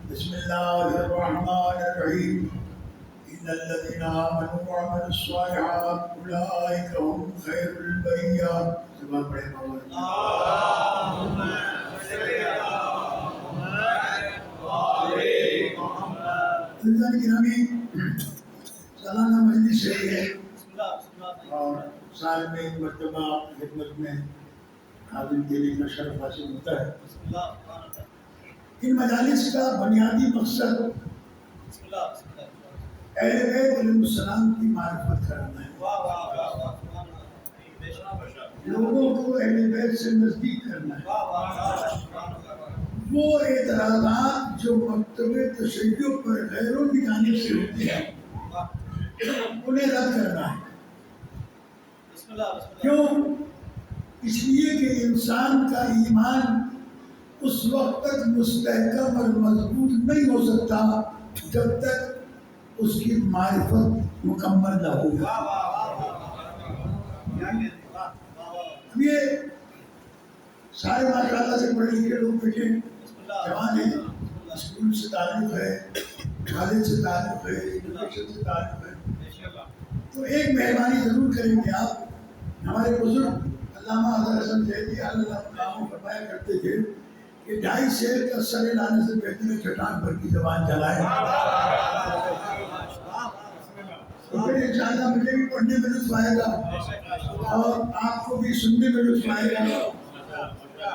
بسم الله الرحمن الرحيم إن الذين آمنوا وعملوا الصالحات أولئك هم خير البرية. زبان پڑھے عزیزان گرامی، سالانہ مجلس ہے اور سال میں ایک مرتبہ خدمت میں حاضر دینے کا شرف حاصل ہوتا ہے۔ ان مجالس کا بنیادی مقصد اہل بیت علیہ السلام کی معرفت کرانا ہے، لوگوں کو اہل بیت سے نزدیک کرنا ہے۔ وہ اعتراضات جو مکتب تشیع پر غیروں کی جانب سے ہوتے ہیں انہیں رد کرنا ہے۔ کیوں؟ اس لیے کہ انسان کا ایمان اس وقت تک مستحکم اور مضبوط نہیں ہو سکتا جب تک اس کی معرفت مکمل نہ ہو۔ یہ سارے ماشاءاللہ سے پڑھے لکھے لوگ بیٹھے جوان ہیں، اسکول سے تعلق ہے، کالج سے تعلق ہے، یونیورسٹی سے تعلق ہے، تو ایک مہربانی ضرور کریں گے آپ۔ ہمارے بزرگ علامہ حضرت حسن زیدی اللہ فرمایا کرتے تھے کہ 2.5 شعر کا سر لانے سے بہتر ہے چٹان پر کی زبان چلائے۔ تو پھر انشاءاللہ مجھے بھی پڑھنے میں لطف آئے گا اور آپ کو بھی سننے میں لطف آئے گا۔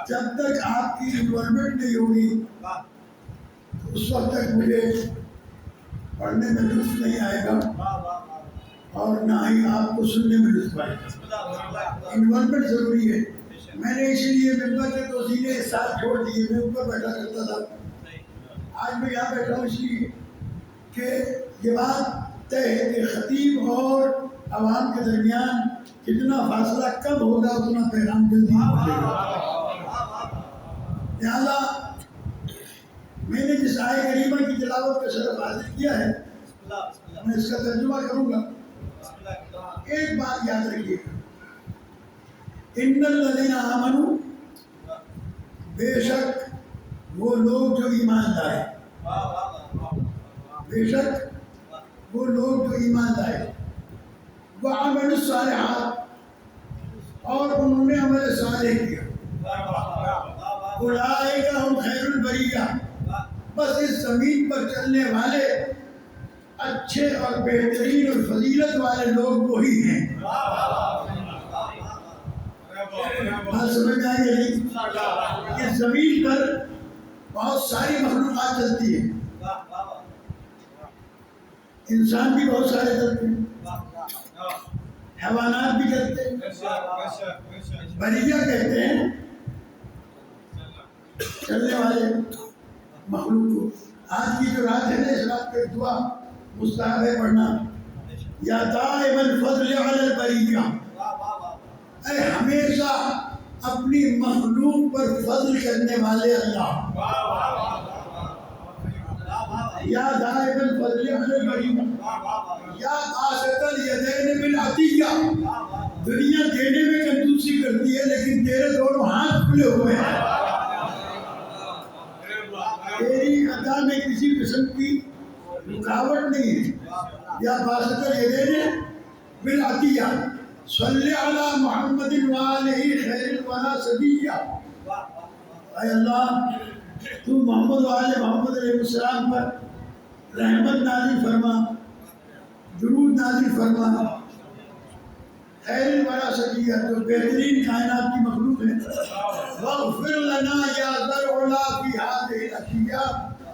جب تک آپ کی انوالومنٹ نہیں ہوگی اس وقت تک مجھے پڑھنے میں لطف نہیں آئے گا اور نہ ہی آپ کو سننے میں لطف آئے گا۔ انوالومنٹ ضروری ہے۔ میں نے اسی لیے ممبر کے توسیلے ایک ساتھ چھوڑ دیے، میں اوپر بیٹھا کرتا تھا، آج میں یہاں بیٹھا ہوں اس لیے کہ یہ بات طے ہے کہ خطیب اور عوام کے درمیان جتنا فاصلہ کم ہوگا اتنا پیغام جلدی پہنچے گا۔ لہٰذا میں نے جس آیت کریمہ کی تلاوت کا شرف حاصل کیا ہے میں اس کا ترجمہ کروں گا۔ ایک بات یاد رکھیے گا، ان الذین آمنوا، بے شک وہ لوگ جو ایمان لائے، بے شک وہ لوگ جو ایمان لائے، وعملوا الصالحات، اور انہوں نے عمل صالح کیا، اولئک ہم خیر البریہ، بس اس زمین پر چلنے والے اچھے اور بہترین اور فضیلت والے لوگ وہی ہیں۔ بات سمجھ میں آئی ہے؟ اس زمین پر بہت ساری مخلوقات چلتی ہیں، انسان بھی بہت سارے چلتے ہیں، حیوانات بھی چلتے ہیں، بریہ کہتے ہیں چلنے والے مخلوق کو۔ آج کی جو رات ہے نا، اس رات پہ دعا مستحب ہے پڑھنا، یا دائم الفضل علی البریہ، اے ہمیشہ اپنی مخلوق پر فضل کرنے والے اللہ، یا دائم الفضل علی البریہ، یا باسط الیدین بالعطیہ، دنیا دینے میں کنجوسی کرتی ہے لیکن تیرے دونوں ہاتھ کھلے ہوئے ہیں، تیری عطا میں کسی قسم کی رکاوٹ نہیں ہے۔ یا باسط الیدین بالعطیہ، صلی علی محمد وآلہ خیر الورى صدیہ، اے اللہ تو محمد وآل محمد علیہ السلام پر رحمت نازل فرما، درود نازل فرما، خیر الورى صدیہ جو بہترین کائنات کی مخلوق ہے، واغفر لنا یا ذا العلا فی ہذہ الاشیاء،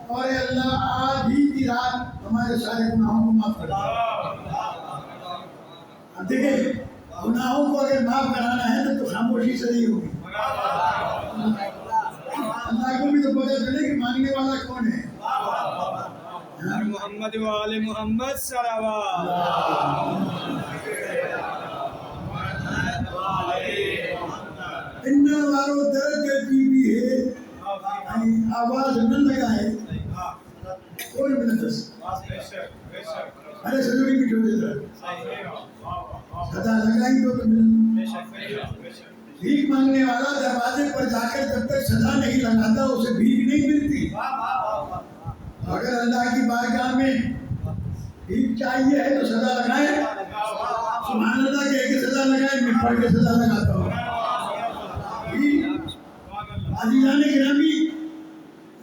اور اے اللہ آج ہی کی رات ہمارے سارے گناہوں کو معاف کر دے۔ دیکھیں گناہوں کو اگر معاف کرانا ہے تو خاموشی سے نہیں ہوگی، اللہ کو بھی تو پتہ چلے کہ مانگنے والا کون ہے۔ محمد وآل محمد صلوات۔ ان والوں درجے کی بھی ہے، آواز نہ لگائے کوئی منتس ارے سجوری بھی چھوڑے تھا صدا لگائی تو ملن۔ بھیک مانگنے والا دروازے پر جا کر جب تک صدا نہیں لگاتا اسے بھیک نہیں ملتی۔ اگر اللہ کی بارگاہ میں بھیک چاہیے ہے تو سزا لگائیں. سبحان اللہ کہہ کے سزا لگائیں، میں پڑھ کے سزا لگاتا ہوں. عزیزان گرامی،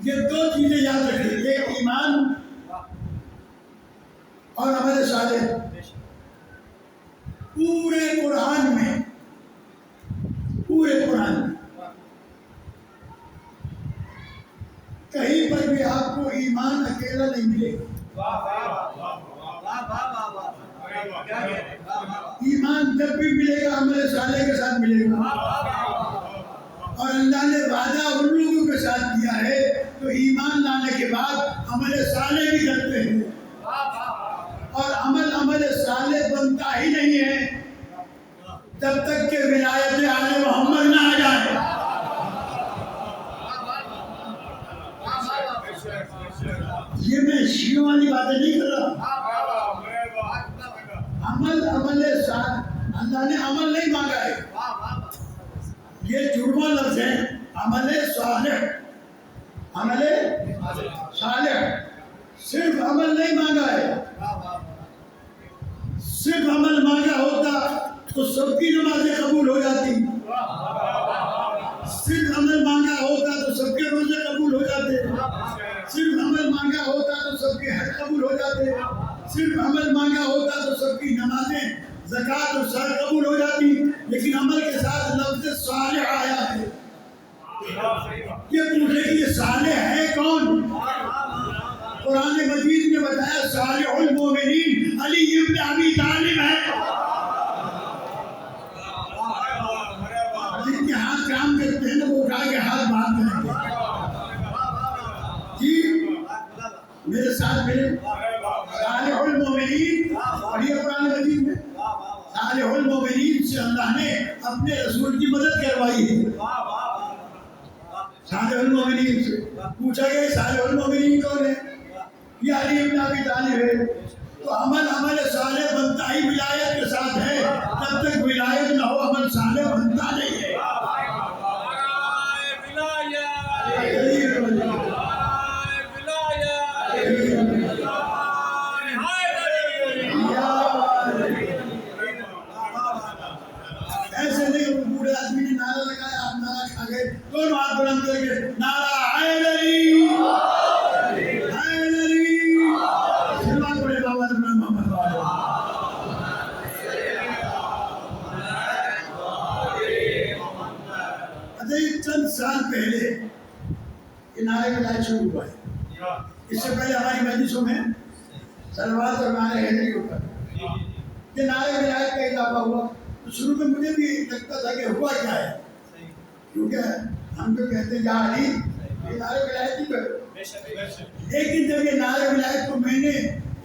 یہ دو چیزیں یاد رکھیں، ایک ایمان اور عمل صالح. پورے قرآن میں کہیں پر بھی آپ کو ایمان اکیلا نہیں ملے گا. ایمان جب بھی ملے گا عمل صالح کے ساتھ ملے گا. اور اللہ نے وعدہ ان لوگوں کے ساتھ کیا ہے تو ایمان لانے کے بعد عمل صالح بھی کرتے ہیں. اور عمل صالح بنتا ہی نہیں ہے جب تک کہ ولایت آل محمد نہ آ جائے. یہ میں شیعوں والی باتیں نہیں کر رہا. عمل صالح، اللہ نے عمل نہیں مانگا ہے، یہ جڑواں لفظ ہے. عمل صالح صرف عمل نہیں مانگا ہے. صرف عمل مانگا ہوتا تو سب کی نمازیں قبول ہو جاتی. صرف عمل مانگا ہوتا تو سب کے روزے قبول ہو جاتے. صرف عمل مانگا ہوتا تو سب کے حج قبول ہو جاتے. صرف عمل مانگا ہوتا تو سب کی نمازیں، زکوٰۃ اور سر قبول ہو جاتی. لیکن عمل کے ساتھ لفظ صالح آیا ہے. یہ پوچھے کہ یہ صالح ہے کون؟ قرآن مجید نے بتایا صالح المومنین علی ابن ابی طالب ہے. جن کے ہاتھ کام کرتے ہیں نا وہ اٹھا کے ہاتھ باہر کریں گے. جی میرے ساتھ ملے صالح المومنین. اور یہ قرآن مجید میں صالح المومنین سے اللہ نے اپنے رسول کی مدد کروائی ہے. صالح المومنین سے پوچھا گیا صالح المومنین کون ہے؟ یہ علی ابن ابی طالب ہے. تو عمل صالح بنتا ہی ولایت کے ساتھ ہے. جب تک ولایت نہ ہو عمل صالح بنتا نہیں ہے. ایسے نہیں بوڑھے آدمی نے نعرہ لگایا آپ نعرہ کھا گئے. دونوں ہاتھ بلند کر کے نعرہ حیدری حیدری. سلمان پڑے بابا رحمان محمد. چند سال پہلے یہ نعرے ولایت شروع ہوا ہے. اس سے پہلے ہماری مجلسوں میں صلوات اور نعرہ حیدری ہوتا ہے. یہ نعرہ ولایت کا اضافہ ہوا تو شروع میں مجھے بھی لگتا تھا کہ ہوا کیا ہے، کیونکہ ہم تو کہتے ہیں یا علی یہ نعرہ ولایت ہی کرو. لیکن جب یہ نعرہ ولایت کو میں نے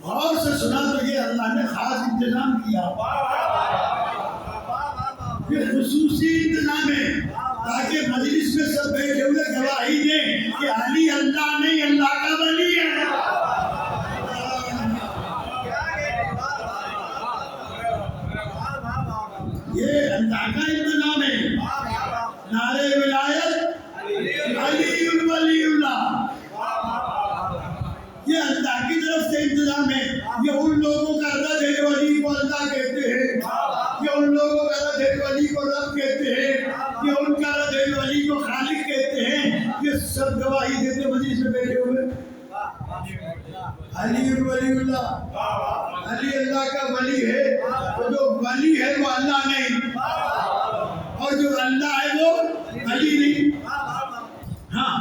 غور سے سنا تو یہ اللہ نے خاص انتظام کیا. یہ خصوصی انتظام ہے تاکہ مجلس میں سب بیٹھے ہوئے گواہی دیں کہ علی اللہ نہیں اللہ کا ولی ہے. یہ اللہ کا انتظام ہے. نعرہ ولایت علی ولی اللہ یہ اللہ کی طرف سے انتظام ہے. یہ ان لوگوں کا رد ہے جو علی کو اللہ کہتے ہیں. یہ ان لوگوں کا رد ہے جو علی کو رب کہتے ہیں. یہ ان کا رد ہے جو علی کو خالق کہتے ہیں. یہ سب گواہی دیتے مجلس میں بیٹھے ہوئے. علی ولی اللہ، علی اللہ کا ولی ہے. جو ولی ہے وہ اللہ نہیں، اور جو اللہ ہے وہ علی نہیں. ہاں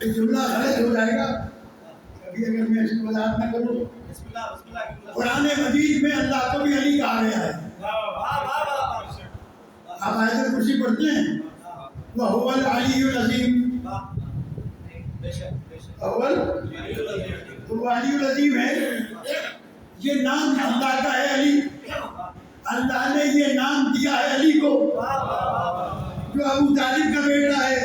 یہ جملہ غلط ہو جائے گا ابھی اگر میں اس کی وضاحت نہ کروں. قرآن مجید میں اللہ کو بھی علی کہا گیا ہے. آپ آیت کرسی پڑھتے ہیں وَهُوَ الْعَلِيُّ الْعَظِيمُ. وہ علی العظیم ہے. یہ نام اللہ کا ہے علی. اللہ نے یہ نام دیا ہے علی کو جو ابو طالب کا بیٹا ہے.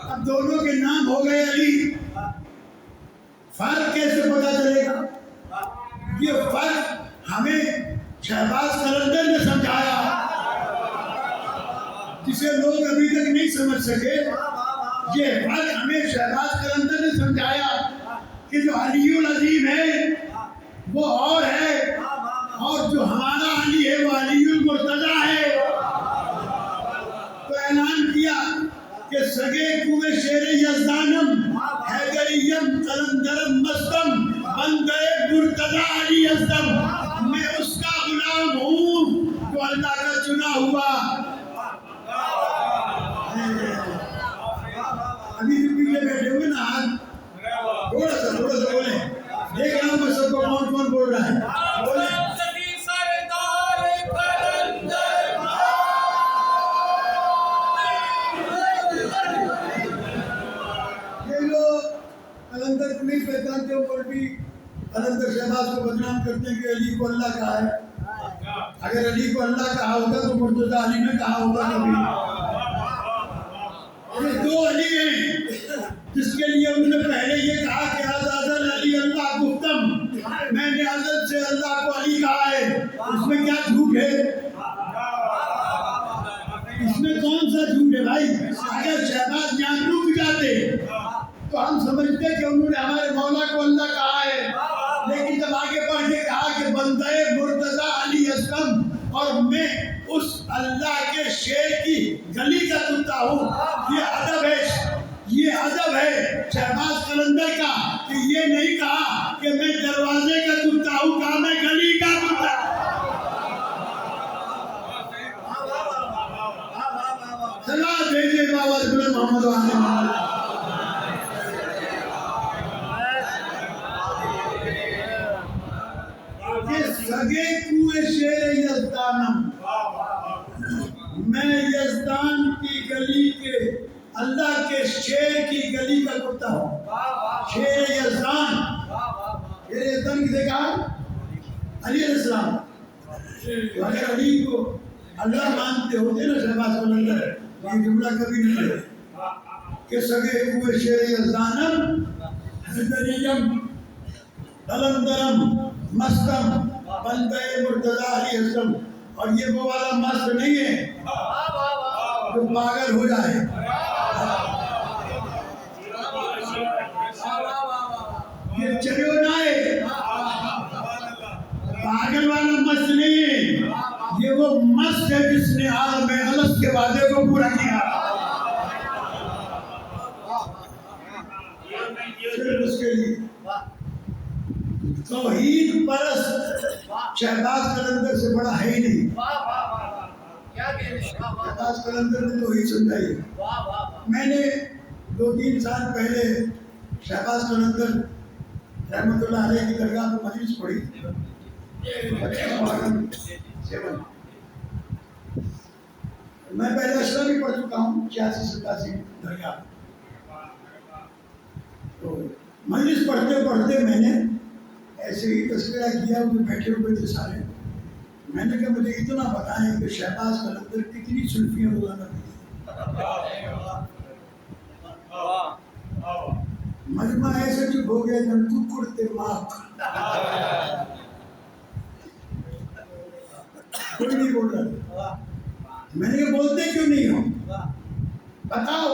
اب دونوں کے نام ہو گئے علی. فرق کیسے پتا چلے گا؟ یہ فرق ہمیں شہباز قلندر نے سمجھایا جسے لوگ ابھی تک نہیں سمجھ سکے. یہ فرق ہمیں شہباز قلندر نے سمجھایا. کہ جو علی العظیم ہے وہ اور ہے، اور جو ہمارا علی ہے وہ علی المرتضیٰ ہے۔ تو اعلان کیا کہ سگے کوئے شیر یزدانم حیدریم قلندرم مستم بندے مرتضیٰ علی ازدم، میں اس کا غلام ہوں جو اللہ کا چنا ہوا۔ ابھی جو پیچھے بیٹھے ہوئے نا ہاتھ تھوڑا سا بولیں، دیکھ رہا ہوں میں سب کو کون کون بول رہا ہے، بولیں۔ قلندر کو نہیں پہچانتے اوپر بھی قلندر شہباز کو بدنام کرتے ہیں کہ علی کو اللہ کہا ہے۔ اگر علی کو اللہ کہا ہوگا تو مرتضیٰ علی نے کہا ہوگا کبھی۔ یہ دو علی ہیں جس کے لیے انہوں نے پہلے یہ کہا کہ آزادن علی اللہ گفتم، میں نے حضرت سے اللہ کو علی کہا ہے، اس میں کیا جھوٹ ہے؟ اس میں کون سا جھوٹ ہے بھائی؟ اگر شہباز یہاں رک جاتے تو ہم سمجھتے کہ انہوں نے ہمارے مولا کو اللہ کہا ہے، لیکن جب آگے بڑھ کے کہا کہ بندے مرتضیٰ علی ازدم، اور میں اس اللہ کے شیر کی گلی کا کتا ہوں، یہ ادب ہے، یہ ادب ہے شہباز قلندر کا کہ یہ نہیں کہا کہ میں دروازے کا کتا ہوں، کہا میں گلی کا کتا۔ صلوات بھیجیے بابا رسول محمد وآلہ محمد۔ سگے کوئے شیر یزدانم، میں یزدان کی گلی کے اللہ کے شیر کی گلی کا کتا ہوں۔ شیر یزدان، شیر یزدان کسے کہا؟ علی علیہ السلام۔ اگر علی کو اللہ مانتے ہوتے نا شہباز قلندر، یہ جملہ کبھی نہیں ہے کہ سگے کوئے شیر یزدانم حیدریم قلندرم مستم بندے مرتضیٰ علی ازدم، اور یہ وہ والا مست نہیں ہے جو پاگل ہو جائے، یہ چلو نہ ہے، پاگل والا مست نہیں ہے، یہ وہ مست ہے جس نے عالم الست کے وعدے کو پورا کیا۔ صرف اس کے لیے توحید پرست شہباز قلندر سے بڑا ہے ہی نہیں۔ شہباز قلندر نے توحید سمجھائی ہے۔ میں نے 2-3 سال پہلے شہباز قلندر رحمۃ اللہ علیہ کی درگاہ میں مجلس پڑھی، میں پہلے اشرا بھی پڑھ چکا ہوں 86-87 درگاہ۔ تو مجلس پڑھتے پڑھتے میں نے ایسے ہی تذکرہ کیا، وہ بیٹھے ہوئے تھے سارے، میں نے کہا مجھے اتنا بتائیں کہ شہباز قلندر کتنی سلفیاں روزانہ پڑھتے ہیں۔ مجمع ایسے چپ ہو گیا جب تو کرتے ماپ، کوئی نہیں بول رہا۔ میں نے کہا بولتے کیوں نہیں ہو، بتاؤ۔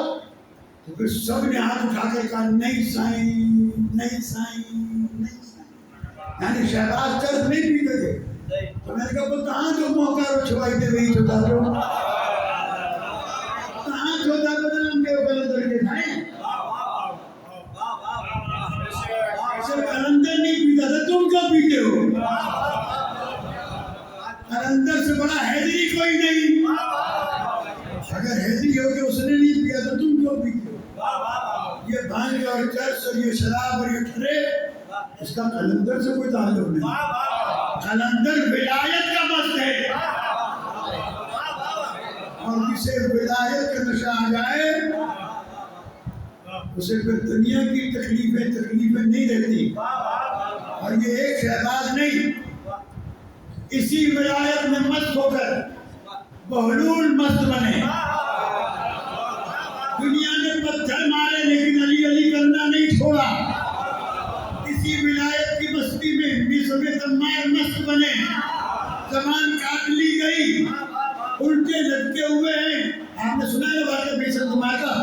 تو پھر سب نے ہاتھ اٹھا کے کہا نہیں سائیں، نہیں سائیں، نہیں سائیں، یعنی شہباز چرس نہیں پیتے تھے۔ تو میں نے کہا وہ کہاں جو موقع رو چھوائی تھے وہی چھوٹا جو کہاں چھوٹا بدلم کے قلندر کے تھائیں، صرف قلندر نہیں پیتا تھا، تم کیوں پیتے ہو؟ قلندر سے بڑا حیدری کوئی نہیں، اگر حیدری ہو کہ اس نے نہیں پیا تو تم کیوں پیتے ہو؟ یہ بھانگ اور چرس اور یہ شراب اور یہ ٹھرے، اس کا قلندر سے کوئی تعلق نہیں۔ قلندر ولایت کا مست ہے، اور کسے ولایت کا نشہ آ جائے اسے پھر دنیا کی تکلیفیں نہیں رہتی۔ اور یہ ایک شہباز نہیں، اسی ولایت میں مست ہو کر بہلول مست بنے۔ دنیا نے پتھر مارے لیکن علی علی کرنا نہیں چھوڑا، اسی ولایت کی مستی میں مصر تمار مست بنے۔ زبان کاٹ لی گئی، الٹے لٹکے ہوئے ہیں۔ آپ نے سنا ہے واقعہ مصر تمار کا؟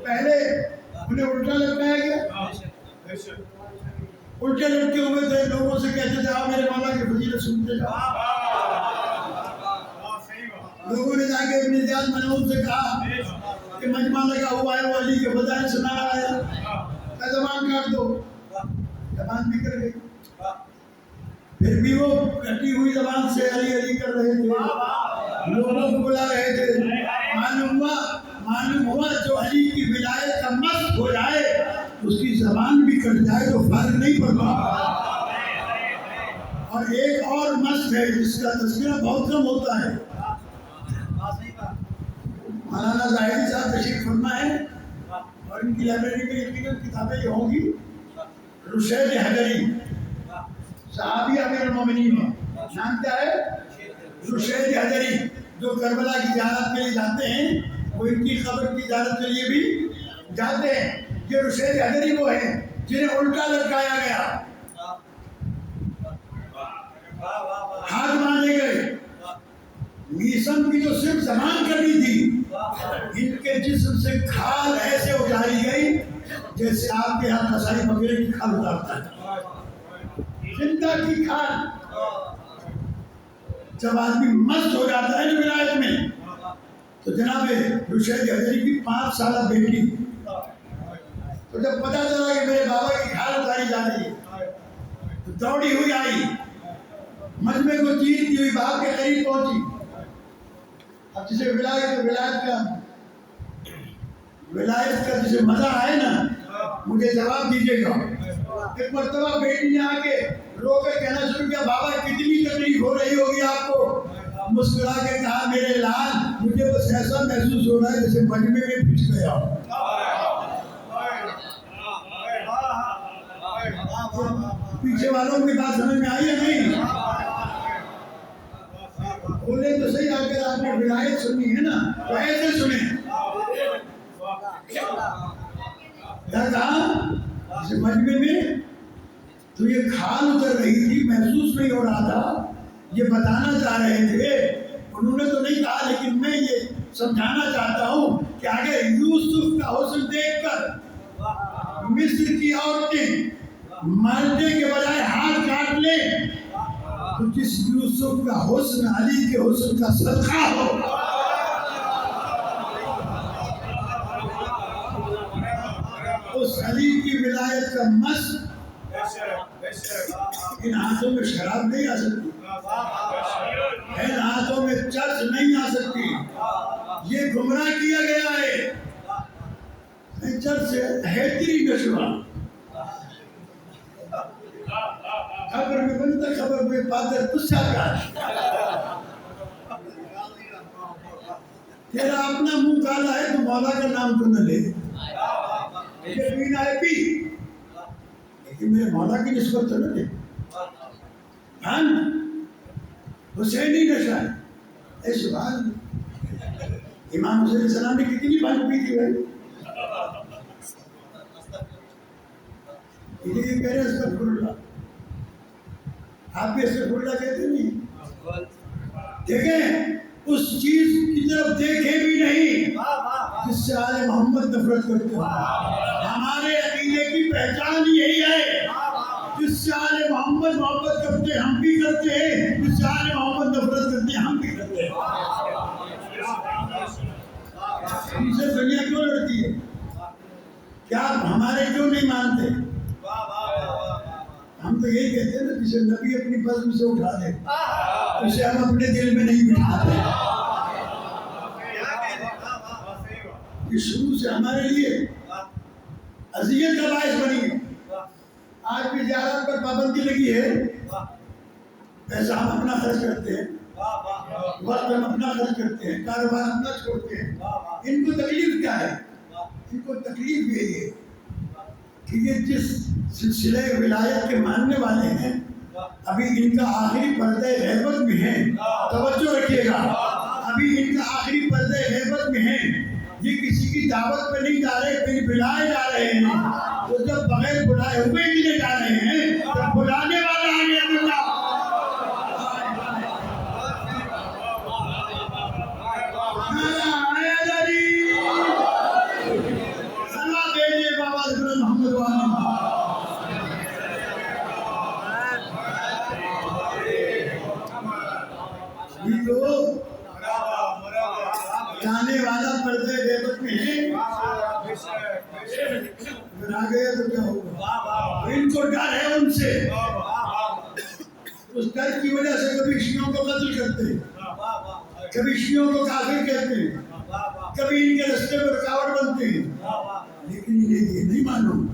پہلے انہیں الٹا لٹکایا گیا. الٹے لٹکے ہوئے تھے, لوگوں سے کہتے تھے آپ میرے مولا کی فضیلت سنتے جاؤ. لوگوں نے جا کے ابن زیاد منعون سے کہا کہ مجمع لگا ہوا ہے, وہ علی کے فضائل سنا رہا ہے, کہ زبان کاٹ دو. زبان نکل گئی. پھر بھی وہ کٹی ہوئی زبان سے علی علی کر رہے تھے, لوگوں کو بلا رہے تھے. معلوم ہوا جو علی کی ولایت کا مست ہو جائے اس کی زبان بھی کٹ جائے تو فرق نہیں پڑتا. اور ایک اور مست ہے جس کا تذکرہ بہت کم ہوتا ہے. مولانا زاہدی صاحب تشریف فرما ہے اور ان کی لائبریری میں یقیناً کتابیں یہ ہوں گی. رشید حجری صحابی امیر المومنین ہے, نام کیا ہے؟ رشید حجری, جو کربلا کی زیارت کے لیے جاتے ہیں وہ ان کی قبر کی زیارت کے لیے بھی جاتے ہیں. یہ رشید حجری وہ ہیں جنہیں الٹا لٹکایا گیا, ہاتھ باندھے گئے. میسم کی تو صرف زبان کرنی تھی, ان کے جسم سے کھال ایسے اتاری گئی جیسے آپ کے ہاتھ کسائی بکرے کی کھال اتارتا ہے, زندہ کی کھال. جب آدمی مست ہو جاتا ہے نا ولایت میں, تو جناب رشید حجری کی 5 سالہ بیٹی, تو جب پتا چلا کہ میرے بابا کی کھال اتاری جا رہی ہے تو دوڑی ہوئی آئی, مجمع کو چیرتی ہوئی باپ کے قریب پہنچی. اب جسے ولایت کا جسے مزہ آئے نا, مجھے جواب دیجیے گا. ایک مرتبہ بیٹی نے آ کے رو کر کہنا شروع کیا, بابا کتنی تکلیف ہو رہی ہوگی آپ کو. مسکرا کے کہا, میرے لال مجھے بس ایسا محسوس ہو رہا ہے جیسے مجمع میں پھنس گیا. پیچھے والوں کی بات سمجھ میں آئی ہے نہیں؟ بولے تو صحیح, اگر آپ نے ولایت سنی ہے نا تو ایسے سنیں. کیا کہا؟ جیسے مجمع میں تو یہ کھال اتر رہی تھی, محسوس نہیں ہو رہا تھا, یہ بتانا چاہ رہے تھے. انہوں نے تو نہیں کہا, لیکن میں یہ سمجھانا چاہتا ہوں کہ اگر یوسف کا حسن دیکھ کر مصر کی عورتیں مارنے کے بجائے ہاتھ کاٹ لیں تو جس یوسف کا حسن علی کے حسن کا صدقہ ہو, اس علی کی ولایت کا مس ان ہاتھوں میں شراب نہیں آ سکتی, ان ہاتھوں میں چرچ نہیں آ سکتی. یہ گمراہ کیا گیا ہے. چرچ سے ہیتری نشوا خبر میں بنتا, خبر میں پادر غصہ کر, تیرا اپنا منہ کالا ہے تو مولا کا نام تو نہ لے. یہ پینا ہے پی, لیکن میرے مولا کی نسبت تو نہ لے. حسینی نشہ ہے. اے سبحان اللہ, امام حسین علیہ السلام نے کتنی بھنگ پی تھی بھائی. یہ کہہ رہے استغفر اللہ, آپ بھی استغفر اللہ کہتے نہیں. دیکھیں اس چیز کی طرف دیکھے بھی نہیں جس سے آل محمد نفرت کرتے ہیں. ہمارے عقیدے کی پہچان یہی ہے, جس سے آل محمد محبت کرتے ہیں ہم بھی کرتے ہیں, جس سے آل محمد نفرت کرتے ہیں ہم بھی کرتے ہیں. ہم سے دنیا کیوں لڑتی ہے؟ کیا آپ ہمارے کیوں نہیں مانتے؟ ہم تو یہی کہتے ہیں نا, جسے نبی اپنی بزم سے اٹھا دے اسے ہم اپنے دل میں نہیں بٹھاتے. یہ شروع سے ہمارے لیے اذیت کا باعث بنی ہے. آج بھی زیارت پر پابندی لگی ہے, پیسہ ہم اپنا خرچ کرتے ہیں, وقت ہم اپنا خرچ کرتے ہیں, کاروبار اپنا چھوڑتے ہیں. ان کو تکلیف کیا ہے؟ ان کو تکلیف یہی ہے کہ یہ جس سلسلہ ولایت کے ماننے والے ہیں, ابھی ان کا آخری پردہ غیبت میں ہے. توجہ رکھیے گا, ابھی ان کا آخری پردہ غیبت میں ہے. یہ کسی کی دعوت پہ نہیں جا رہے, کہیں بلائے جا رہے ہیں. تو جب بغیر بلائے ہوئے کے لیے جا رہے ہیں, جب بلانے والا آ گیا بلا آیا جاری سلا دے اگر آ گیا تو کیا ہوگا؟ ان کو ڈر ہے ان سے، اس ڈر کی وجہ سے کبھی شیعوں کو قتل کرتے ہیں، کبھی شیعوں کو کافر کہتے ہیں، کبھی ان کے رستے پر رکاوٹ بنتے ہیں، لیکن انہیں یہ نہیں معلوم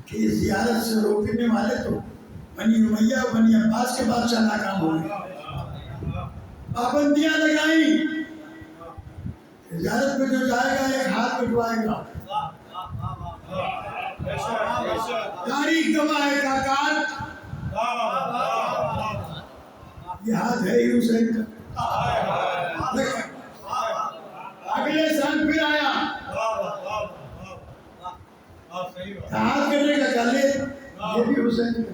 کہ زیارت سے روکنے والے تو بنی امیہ اور بنی عباس کے بادشاہ ناکام ہو گئے، پابندیاں لگائیں، زیارت پہ جو جائے گا ایک ہاتھ کٹوائے گا، تاریخ گواہ ہے کاکات، یہ ہاتھ ہے ہی حسین کا۔ اگلے سال پھر آیا، ہاتھ کرنے کا گالے یہ بھی حسین کا۔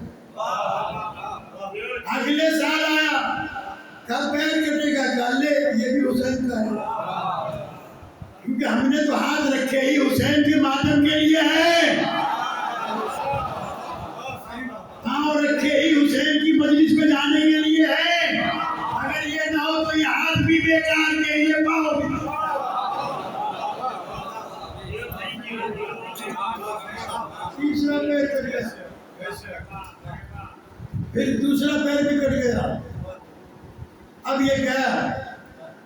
اگلے سال آیا، کب پیر کرنے کا گالے یہ بھی حسین کا ہے، کیونکہ ہم نے تو ہاتھ رکھے ہی حسین کے ماتم کے لیے ہے، پاؤں رکھے ہی حسین کی مجلس میں جانے کے لیے ہے، اگر یہ نہ ہو تو یہ ہاتھ بھی بیکار کے، یہ پاؤں بھی۔ تیسرا پیر کٹ گیا، پھر دوسرا پیر بھی کٹ گیا، اب یہ کیا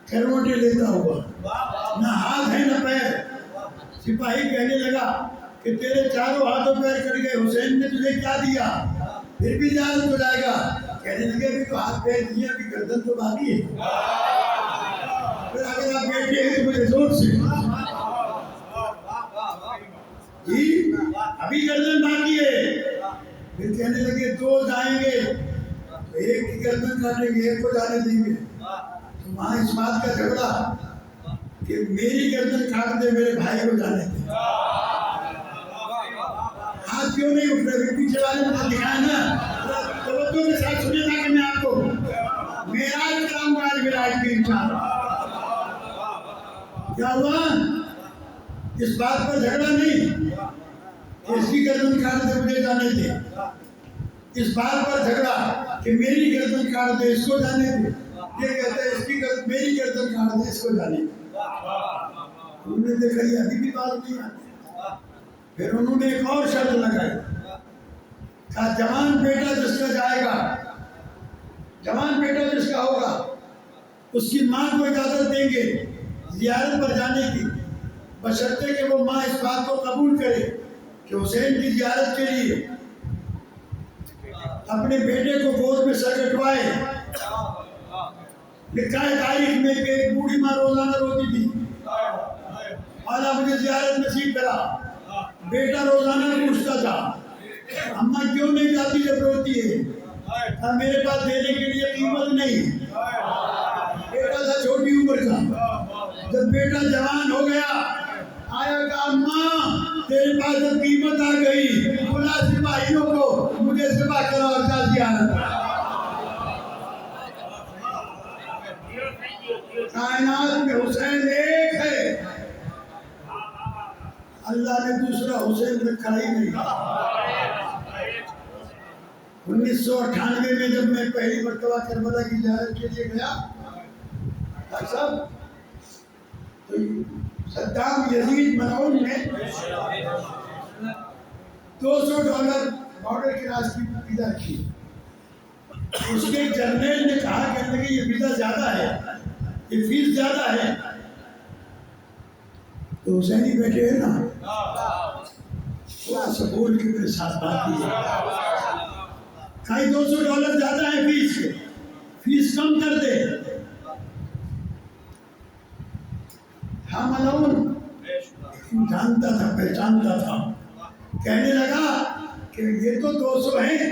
کروٹیں لیتا ہوا، نہ ہاتھ ہے نہ پیر۔ سپاہی کہنے لگا کہ تیرے چاروں ہاتھوں پیر کٹ گئے، حسین نے تجھے کیا دیا؟ پھر بھی زیادت ہو جائے گا، کہنے لگے ابھی تو ہاتھ پیر دیے، ابھی گردن تو باقی ہے، پھر اگر آپ بیٹھے ہیں تو مجھے زور سے جی ابھی گردن باقی ہے، پھر کہنے لگے دو جائیں گے تو ایک کی گردن کاٹیں گے، ایک کو جانے دیں گے، تو وہاں اس بات کا جھگڑا کہ میری گردن کاٹ دے میرے بھائی کو جانے دے، ہاتھ کیوں نہیں اٹھ رہے؟ پیچھے والے نے دکھایا نا، توجہ کے ساتھ سنیں تاکہ میں آپ کو معراج کراؤں گا آج معراج کی انشاءاللہ۔ کیا ہوا؟ اس بات پر جھگڑا نہیں کہ اس کی گردن کاٹ دے مجھے جانے دے، اس بات پر جھگڑا کہ میری گردن کاٹ دے اس کو جانے دے، یہ کہتا ہے اس کی میری گردن کاٹ دے اس کو جانے دے۔ انہوں نے دیکھا یہ ابھی بھی بات نہیں آتی، پھر انہوں نے ایک اور شرط لگائی، کہا جوان بیٹا جس کا جائے گا، جوان بیٹا جس کا ہوگا اس کی ماں کو اجازت دیں گے زیارت پر جانے کی، بشرطے کہ وہ ماں اس بات کو قبول کرے کہ حسین کی زیارت کے لیے اپنے بیٹے کو گود میں سر کٹوائے۔ لکھا ہے تاریخ میں کہ ایک بوڑھی ماں روزانہ روتی تھی، مولا مجھے زیارت نصیب کرا، بیٹا روزانہ پوچھتا تھا اماں کیوں نہیں جاتی جب روتی ہے؟ میرے پاس دینے کے لیے قیمت نہیں، بیٹا تھا چھوٹی عمر کا، جب بیٹا جوان ہو گیا آیا کہا اماں تیرے پاس جب قیمت آ گئی بلا سپاہیوں کو مجھے ذبح کرو اور جا زیارت۔ کائنات میں حسین ایک ہے، اللہ نے دوسرا حسین رکھا ہی نہیں۔ 1998 میں جب میں پہلی مرتبہ کربلا کی زیارت کے لیے گیا ڈاکٹر صاحب، تو صدام یزید ملعون نے $200 بارڈر کراس کی ویزا کی، اس کے جنرل نے کہا کہ یہ ویزا زیادہ ہے، یہ فیس زیادہ ہے، تو حسینی بیٹے ہیں نا تھوڑا سا بول کے میرے ساتھ بات کی ہے، کہیں $200 زیادہ ہے فیس کے، فیس کم کر دے۔ ہاں ملعون جانتا تھا پہچانتا تھا، کہنے لگا کہ یہ تو 200 ہیں،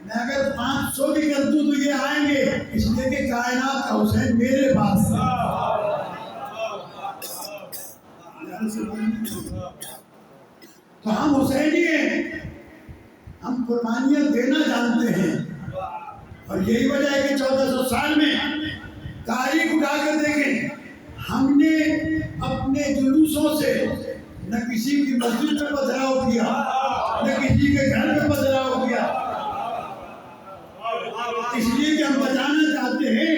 میں اگر 500 بھی کر دوں تو یہ آئیں گے، اس لیے کہ کائنات کا حسین میرے پاس ہے۔ تو ہم حسینی ہیں، ہم قربانیاں دینا جانتے ہیں، اور یہی وجہ ہے کہ 1400 سال میں تاریخ اٹھا کر دیکھیں، ہم نے اپنے جلوسوں سے نہ کسی کی مسجد میں پتھراؤ کیا، نہ کسی کے گھر میں پتھراؤ کیا، اس لیے کہ ہم بتانا چاہتے ہیں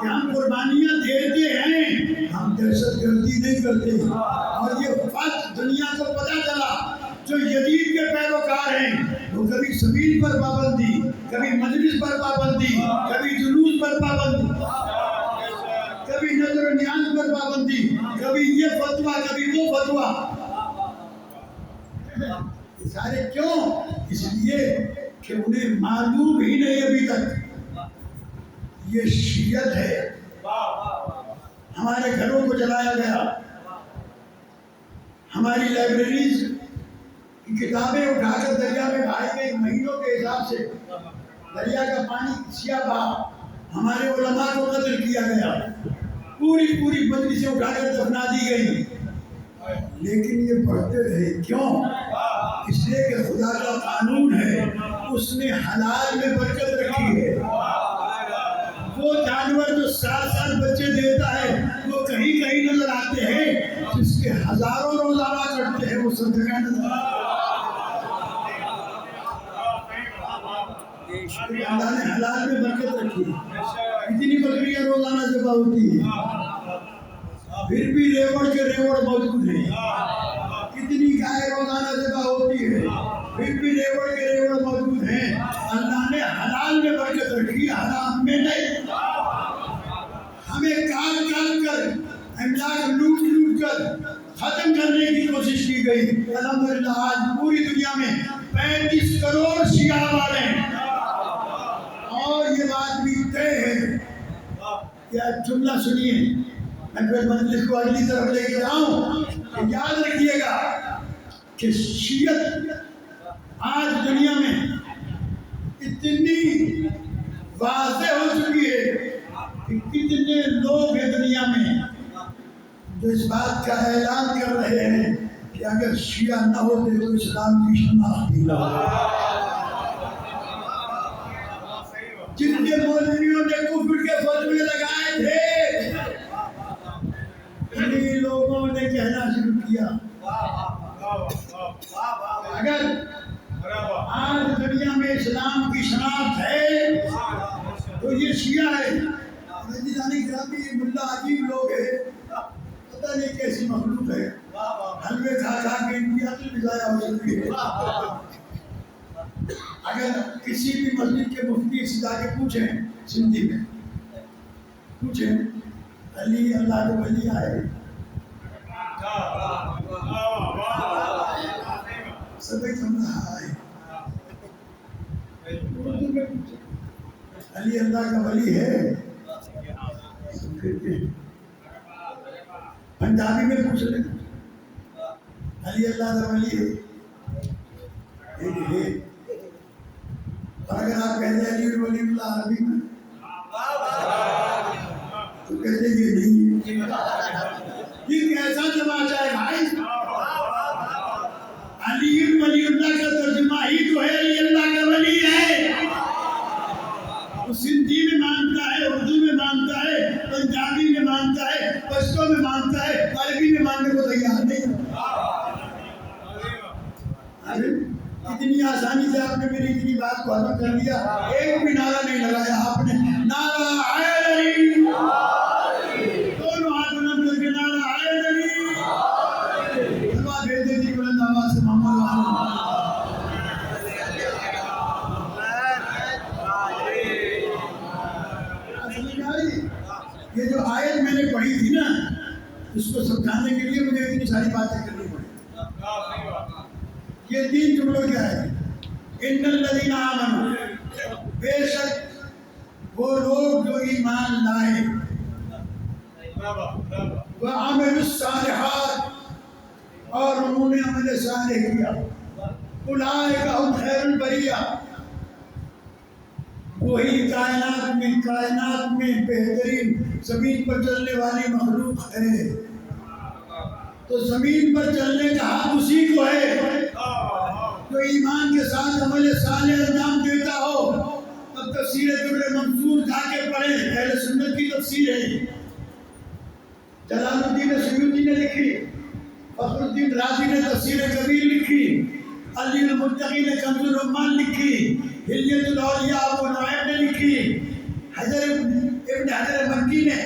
کہ ہم قربانیاں دیتے ہیں، ہم دہشت گردی نہیں کرتے، اور یہ فرق دنیا کو پتہ جو یزید کے پیروکار ہیں وہ کبھی سبیل پر پابندی، کبھی مجلس پر پابندی، کبھی جلوس پر پابندی، کبھی نظر و نیاز پر پابندی، کبھی یہ فتویٰ کبھی وہ فتویٰ. یہ سارے کیوں؟ اس لیے کہ انہیں معلوم ہی نہیں ابھی تک یہ شیعت ہے. ہمارے گھروں کو جلایا گیا، ہماری لائبریریز کی کتابیں اٹھا کر دریا میں بہائی گئی، مہینوں کے حساب سے دریا کا پانی سیاہ بہا. ہمارے علماء کو قتل کیا گیا، پوری مجلسیں اٹھا کر دفنا دی گئی. لیکن یہ پڑھتے رہے کیوں؟ اس لیے کہ خدا کا قانون ہے، اس نے حلال میں برکت رکھی ہے. وہ جانور جو 7 بچے دیتا ہے وہ کہیں نظر آتے ہیں، جس کے ہزاروں روزانہ کرتے ہیں وہ سب جگہ نظر آتے ہیں. اللہ نے حلال میں برکت رکھی ہے. اتنی بکریاں روزانہ ذبح ہوتی ہیں، پھر بھی ریوڑ کے ریوڑ موجود ہیں. کتنی گائے روزانہ ذبح ہوتی ہے، پھر بھی ریوڑ کے ریوڑ موجود ہیں. اللہ نے حلال میں برکت رکھی، حرام میں نہیں. ہمیں کاٹ کر املاک لوٹ کر ختم کرنے کی کوشش کی گئی. الحمدللہ آج پوری دنیا میں 35 کروڑ شیعہ والے ہیں. اور یہ بات بھی طے ہے. کیا جملہ سنیے، میں پھر مجلس کو اگلی طرف لے کے جاؤں. یاد رکھیے گا کہ شیعت آج دنیا میں اتنی واضح ہو چکی ہے کہ کتنے لوگ ہیں دنیا میں جو اس بات کا اعلان کر رہے ہیں کہ اگر شیعہ نہ ہوتے تو اسلام کی شناخت نہ ہوتی. جتنے مولویوں نے کفر کے فتوے لگائے تھے انہیں لوگوں نے کہنا شروع کیا اگر آج دنیا میں اسلام کی شناخت ہے تو یہ شیعہ ہے. یہ ملا عجیب لوگ ہے، پتہ نہیں کیسی مخلوق ہے. حلوے کھا کے ان کی عقل بھی ضائع ہو سکتی ہے. اگر کسی بھی مسجد کے مفتی سے جا کے پوچھیں سندھی میں، پوچھیں علی اللہ کے ولی آئے، سبھی سمجھا آئے. اردو میں پوچھیں علی اللہ کا ولی ہے، پنجابی میں پوچھ لیں علی اللہ کا ولی ہے. اور اگر آپ کہتے ہیں علی ولی اللہ عربی میں تو کہتے یہ نہیں. یہ کیسا تماشا ہے بھائی؟ علی ولی اللہ کا ترجمہ ہی تو ہے علی اللہ کا ولی ہے. وہ سندھی میں مانتا ہے، اردو میں مانتا ہے، پنجابی میں مانتا ہے، پشتو میں مانتا ہے، عربی میں ماننے کو تیار نہیں. اتنی آسانی سے آپ نے میری اتنی بات کو ختم کر دیا. ایک بھی نعرہ نہیں لگایا آپ نے. نعرہ حیدری، دونوں ہاتھ بلند کر کے نعرہ حیدری. دعا بھیج دیجیے بلند آواز سے محمد یہ جو آیت میں نے پڑھی تھی نا، اس کو سمجھانے کے لیے مجھے اتنی ساری باتیں کرنی پڑی. یہ 3 جملوں کیا ہے؟ ان الذین آمنوا، بے شک وہ لوگ جو ایمان لائے، وعملوا الصالحات، اور انہوں نے عمل صالح کیا، اولئک هم خیر البریہ، وہی کائنات میں بہترین زمین پر چلنے والی مخلوق ہے. تو زمین پر چلنے کا حق اسی کو ہے جو ایمان کے ساتھ عمل صالح انجام دیتا ہو. اب تفسیر در منصور جا کے پڑھیں، اہل سنت کی تفسیر ہے. جلال الدین سیوطی نے لکھی، فخر الدین رازی نے تفسیر کبیر لکھی، علی المتقی نے کنز الرحمن لکھی، حلیۃ الاولیاء ابو نعیم نے لکھی، ابن حجر مکی نے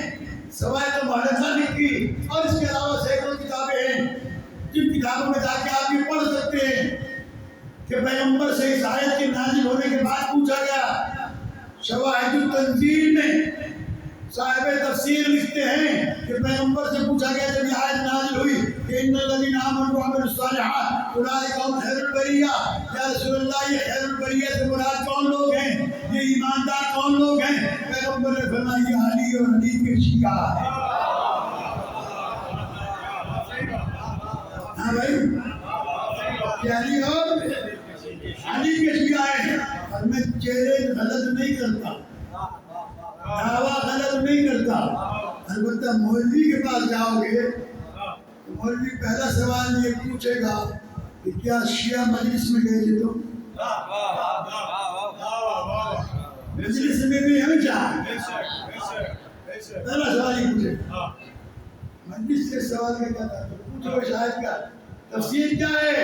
سوائے محرقہ لکھی، اور اس کے علاوہ سینکڑوں کتابیں ہیں جن کتابوں میں جا کے آپ یہ پڑھ سکتے ہیں کہ پیغمبر سے اس آیت کے نازل ہونے کے بعد پوچھا گیا. شواہد التنزیل میں صاحب تفسیر لکھتے ہیں کہ پیغمبر سے پوچھا گیا جب یہ آیت نازل ہوئی کہ ان الذین آمنوا وعملوا الصالحات اولئک هم خیر البریہ، یا رسول اللہ یہ خیر البریہ سے مراد کون لوگ ہیں، یہ ایماندار کون لوگ ہیں؟ پیغمبر نے فرمایا یہ علی اور علی کے شیعہ ہیں. ہاں بھائی، یہ علی اور علی کے شیعہ ہیں. اور میں چہرے غلط نہیں کرتا، دعویٰ غلط نہیں کرتا. البتہ مولوی کے پاس جاؤ گے تو مولوی پہلا سوال یہ پوچھے گا کہ کیا شیعہ مجلس میں گئے تھے؟ تو مجلس میں بھی ہم جائیں، پہلا سوال یہ پوچھے گا. مجلس کے سوال کا کیا تھا؟ پوچھو شاید کا تفسیر کیا ہے،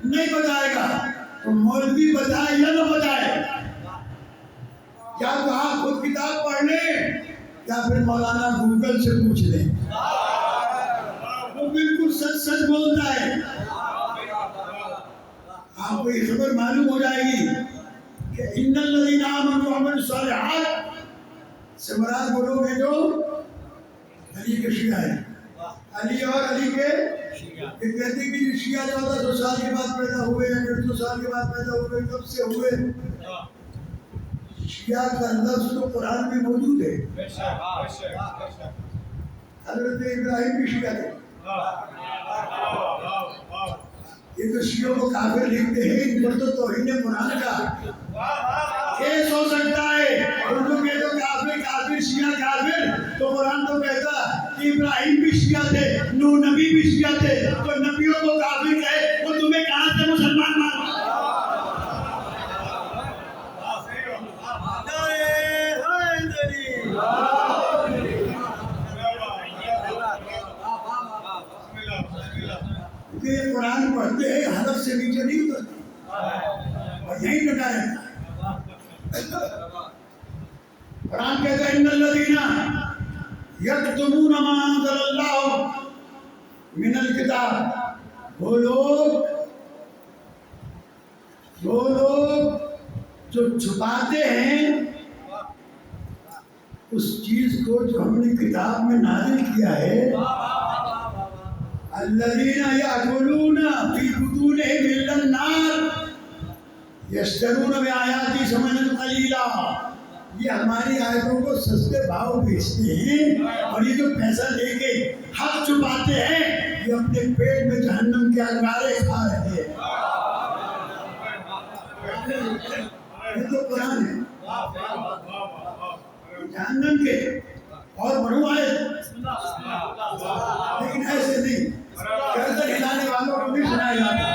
نہیں بتائے گا تو مولوی بتائے یا نہ بتائے، کیا تو آپ خود کتاب پڑھ لیں یا پھر مولانا گوگل سے پوچھ لیں. وہ بالکل سچ سچ بولتا ہے. آپ کو یہ خبر معلوم ہو جائے گی کہ ان الذین آمنوا وعملوا الصالحات سے مراد وہ لوگ ہیں جو علی کے شیعہ ہیں. علی اور علی کے یہ کہتے ہیں کہ شیعہ 1400 سال کے بعد پیدا ہوئے یا 150 سال کے بعد پیدا ہوئے، کب سے ہوئے؟ شیعہ کا لفظ تو قرآن میں موجود ہے. حضرت ابراہیم بھی شیعہ تھے. یہ تو شیعوں کو کافر لکھتے ہیں، ان پر تو توہین قرآن کا کیس ہو سکتا ہے. اردو میں تو کافر کافر شیعہ کافر، تو قرآن تو کہتا کہ ابراہیم بھی شیعہ تھے، نوح نبی بھی شیعہ تھے، تو نبیوں کو کافر کہے وہ تمہیں کہاں سے مسلمان مانا؟ یہ قرآن پڑھتے ہیں حلق سے نیچے نہیں اترتے اور یہیں لٹا رہتا ہے. قرآن کہتا ہے ان الذین یکتمون ما انزل اللہ من الکتاب، وہ لوگ جو چھپاتے ہیں اس چیز کو جو ہم نے کتاب میں نازل کیا ہے. الذین یأکلون فی بطونہم الا النار یشترون بآیاتی ثمنا قلیلا، یہ ہماری آیتوں کو سستے بھاؤ بیچتے ہیں اور یہ جو پیسہ لے کے حق چھپاتے ہیں یہ اپنے پیٹ میں جہنم کے انگارے کھا رہے ہیں. یہ تو قرآن ہے جہنم کے اور بڑھو آئے، لیکن ایسے نہیں گردن ہلانے والوں کو نہیں سنایا جاتا.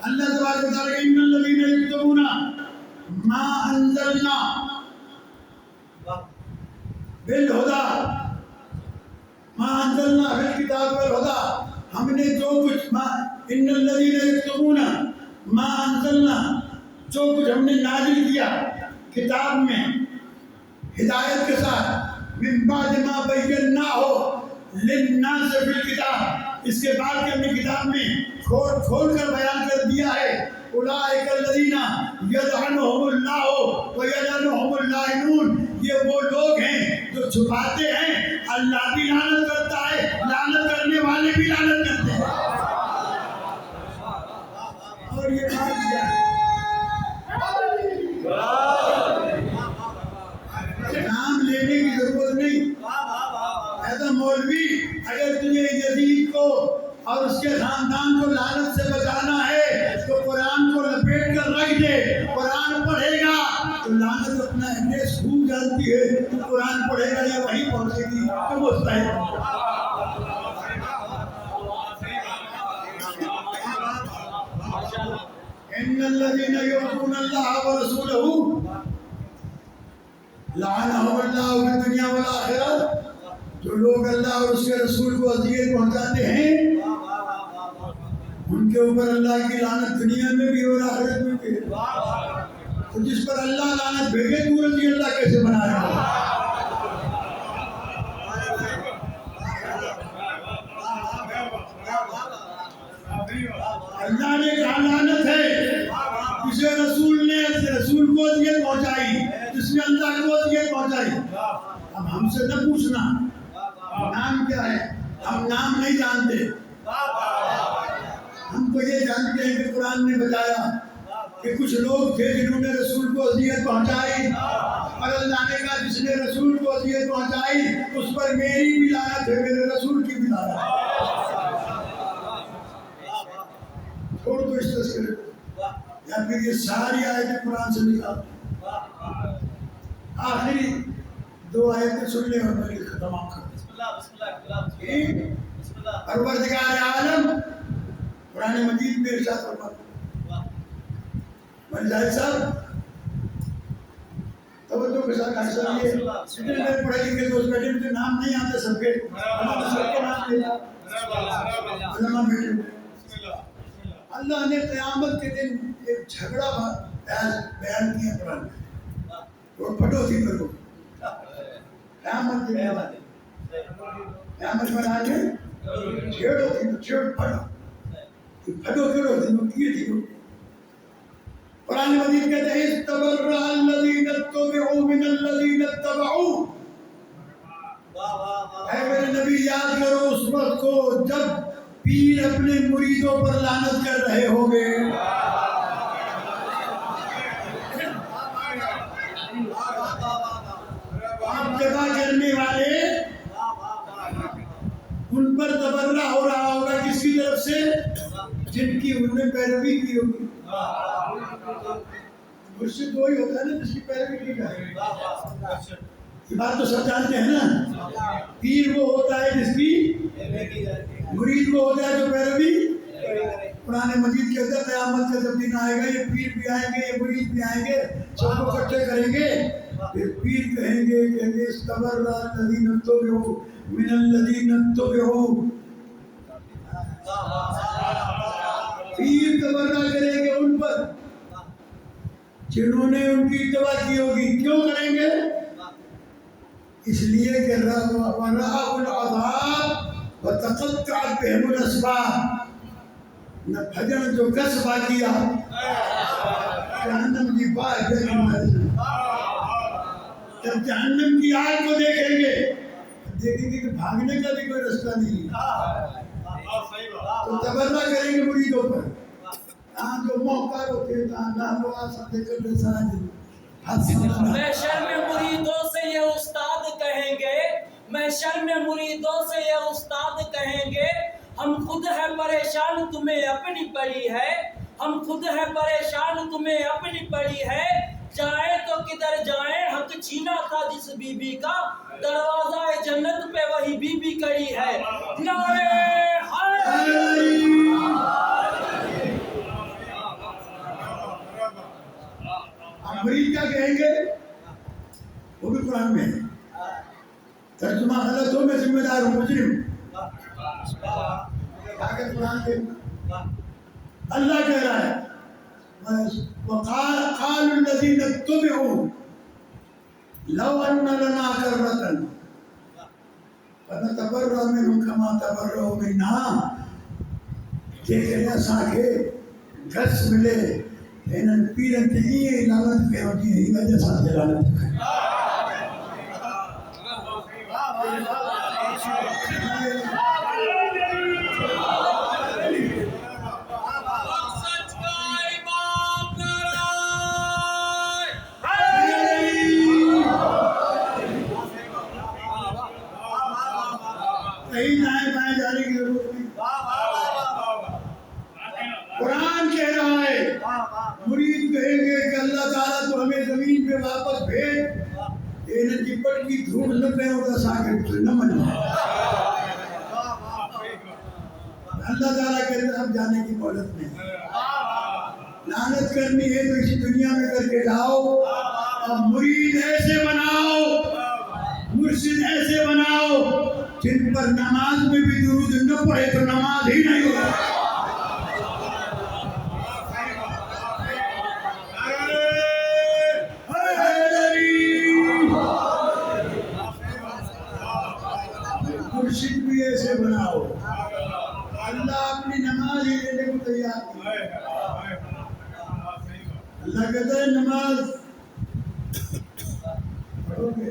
اللہ تبارک و تعالیٰ ان الذین یکتمون ما انزلنا بالہدی، ما انزلنا بالکتاب والہدی، ہم نے جو کچھ ان الذین یکتمون ما انزلنا، جو کچھ ہم نے نازل کیا کتاب میں ہدایت کے ساتھ، من بعد ما بیناہ للناس فی الکتاب، اس کے بعد کہ ہم نے کتاب میں کھول کر بیان کر دیا ہے. اولئک الذین یلعنہم اللہ ویلعنہم اللاعنون، یہ وہ لوگ ہیں جو چھپاتے ہیں، اللہ بھی لعنت کرتا ہے، لعنت کرنے والے بھی لعنت کرتے ہیں. اور یہ بات کیا ہے؟ نام لینے کی ضرورت نہیں. ایسا مولوی اگر تجھے یزید کو اور اس کے خاندان کو لعنت سے بچانا ہے تو قرآن کو لپیٹ کر رکھ دے. قرآن پڑھے گا تو لعنت اپنا ایڈریس بھول جاتی ہے، تو قرآن پڑھے گا یا وہیں پہنچے گی تو مستحق. ان الذین یؤذون اللہ ورسولہ لعنہم اللہ فی الدنیا والآخرہ، جو لوگ اللہ اور اس کے رسول کو اذیت پہنچاتے ہیں ان کے اوپر اللہ کی لعنت دنیا میں بھی اور آخرت میں بھی. تو جس پر اللہ لعنت بھیجے تو رضی اللہ کیسے بنا رہا ہے؟ نام کیا ہے؟ ہم نام نہیں جانتے، ہم تو یہ جانتے ہیں کہ قرآن نے بتایا کہ کچھ لوگ تھے جنہوں نے رسول کو اذیت پہنچائی، اور اللہ نے کہا جس نے رسول کو اذیت پہنچائی اس پر میری بھی لعنت ہے، میرے رسول کی بھی لعنت ہے۔ چھوڑ دو اس تذکرے کو، یا پھر یہ ساری آیتیں قرآن سے نکال۔ آخری 2 آیتیں سن لیں اور میں ختم کر دوں۔ پروردگار عالم قرآن مجید میں ارشاد فرماتا ہے، مجاہد صاحب توجہ کے ساتھ اکثر یہ جتنے میرے پڑھے لکھے دوست بیٹھے مجھے نام نہیں آتے سب کے، سب کے نام لینا علماء بیٹھے ہوئے۔ اللہ نے قیامت کے دن ایک جھگڑا بیان کیا قرآن میں، اور پھٹو تھی کرو قیامت کے دن، قیامت میں آ کے چھیڑو تھی تو چھیڑ پھٹو، پھٹو کرو تھی تو کیے تھی۔ قرآن مجید کہتے ہیں استبرأ الذین اتبعوا من الذین اتبعوا۔ اے میرے نبی یاد کرو اس وقت کو جب پیر اپنے مریدوں پر لعنت کر رہے ہوں گے، آپ جگہ کرنے والے ان پر تبرہ ہو رہا ہوگا کس کی طرف سے؟ جن کی انہوں نے پیروی کی ہوگی۔ مرشد وہی ہوتا ہے نا جس کی پیروی کی جائے، یہ بات تو سب جانتے ہیں نا۔ پیر وہ ہوتا ہے جس کی مرید وہ ہوتا ہے جو پیروی۔ قرآن مجید کہتا ہے قیامت کا جب دن آئے گا یہ پیر بھی آئیں گے، یہ مرید بھی آئیں گے، سب کو اکٹھے کریں گے، پھر پیر کہیں گے استبرأ الذین اتبعوا من الذین اتبعوا۔ پیر تبرہ کریں گے ان پر جنہوں نے ان کی اتباع کی ہوگی۔ کیوں کریں گے؟ اس لیے کہ وَرَأَوُا الْعَذَابَ وَتَقَطَّعَتْ بِهِمُ الْأَسْبَابُ، نہ بھجن جو قصبہ کیا جہنم کی بات ہے۔ جب جہنم کی آگ کو دیکھیں گے کہ بھاگنے کا بھی کوئی راستہ نہیں ہے، تو تبرہ کریں گے مریدوں پر۔ ہاں جو موقع ہوتے ہیں محشر میں مریدوں سے یہ استاد کہیں گے، محشر میں مریدوں سے یہ استاد کہیں گے ہم خود ہیں پریشان تمہیں اپنی پڑی ہے، ہم خود ہیں پریشان تمہیں اپنی پڑی ہے، جائیں تو کدھر جائیں حق چھینا تھا جس بی بی کا، دروازہ جنت پہ وہی بی بی کڑی ہے۔ مرید کیا کہیں گے؟ وہ بھی قرآن میں ہے، ترجمہ غلط ہو میں ذمہ دار ہوں، مجرم۔ آگے قرآن کے اللہ کہہ رہا ہے وَقَالُ الَّذِينَ اتُّبِعُوا لَوْ أَنَّ لَنَا كَرَّةً فَنَتَبَرَّأَ مِنْهُمْ كَمَا تَبَرَّأُوا مِنَّا۔ یہ کہنا ساکھے گھس ملے انہاں پیرن تے یہ لعنت پہ ہوتی ہے، یہ وجہ سے لعنت ہے۔ کہیں دائیں بائیں جانے کی ضرورت نہیں، قرآن کہہ رہا ہے۔ مرید کہیں گے کہ اللہ تعالیٰ تو ہمیں زمین پہ واپس بھیج، یہ چپٹ کی دھوڑ نہ پہ ہوگا ساکت نہ من جائے۔ اللہ تعالیٰ کہتے ہیں اب جانے کی مہلت نہیں، لعنت کرنی ہے تو اسی دنیا میں کر کے جاؤ، اور مرید ایسے بناؤ، مرشد ایسے بناؤ جن پر نماز میں بھی درود نہ پڑھے تو نماز ہی نہیں ہوگی۔ مرشد بھی ایسے بناؤ، اللہ اپنی نماز ہی لینے کو تیار نہیں۔ اللہ کہتا ہے نماز پڑھو گے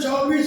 24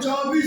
24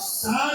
7